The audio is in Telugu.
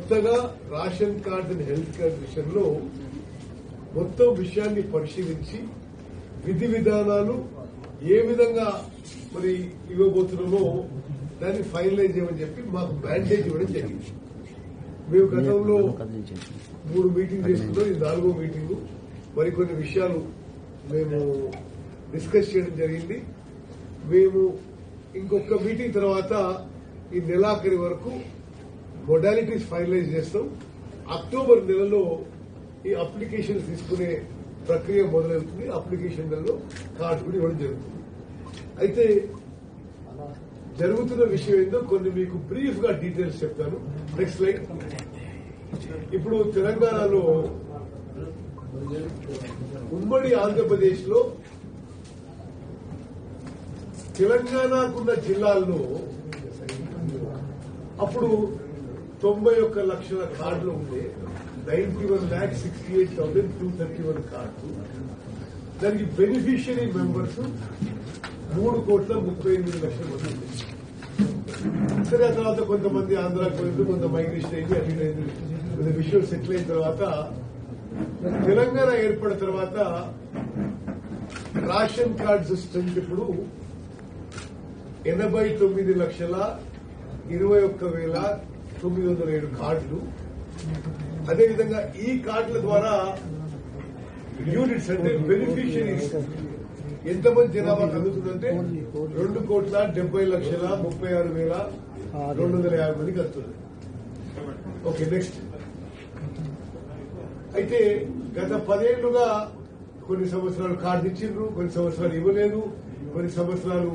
కొత్తగా ration card and health card విషయంలో మొత్తం విషయాన్ని పరిశీలించి విధి విధానాలు ఏ విధంగా మరి ఇవ్వబోతున్నామో దాన్ని ఫైనలైజ్ చేయమని చెప్పి మాకు మ్యాండేట్ ఇవ్వడం జరిగింది. మేము గతంలో 3 మీటింగ్ చేసుకున్నాం, ఇది 4వ మీటింగు. మరికొన్ని విషయాలు మేము డిస్కస్ చేయడం జరిగింది. మేము ఇంకొక మీటింగ్ తర్వాత ఈ నెలాఖరి వరకు మొడాలిటీస్ ఫైనలైజ్ చేస్తాం. అక్టోబర్ నెలలో ఈ అప్లికేషన్ తీసుకునే ప్రక్రియ మొదలవుతుంది. అప్లికేషన్లలో కార్డు కూడా ఇవ్వడం జరుగుతుంది. అయితే జరుగుతున్న విషయం ఏందో కొన్ని మీకు బ్రీఫ్ గా డీటెయిల్స్ చెప్తాను. Next slide. ఇప్పుడు తెలంగాణలో ఉమ్మడి ఆంధ్రప్రదేశ్ లో తెలంగాణకున్న జిల్లాల్లో అప్పుడు 91 లక్షల కార్డులు ఉండే 91,68,231 కార్డులు. దానికి బెనిఫిషియరీ మెంబర్స్ 3,38,00,000 మంది. సరే, ఆ తర్వాత కొంతమంది ఆంధ్రాకి పోయింది, కొంత మైగ్రేషన్ అయింది, అటు కొన్ని విషయం సెటిల్ అయిన తర్వాత తెలంగాణ ఏర్పడిన తర్వాత రేషన్ కార్డ్స్ స్ట్రెంత్ ఇప్పుడు 89,21,907 కార్డులు. అదేవిధంగా ఈ కార్డుల ద్వారా యూనిట్స్ అంటే బెనిఫిషియరీస్ ఎంతమంది జనాభా కలుగుతుందంటే 2,70,36,250 మంది కలుగుతుంది. Okay, next. అయితే గత 10 ఏళ్లుగా కొన్ని సంవత్సరాలు కార్డు ఇచ్చిండ్రు, కొన్ని సంవత్సరాలు ఇవ్వలేదు, కొన్ని సంవత్సరాలు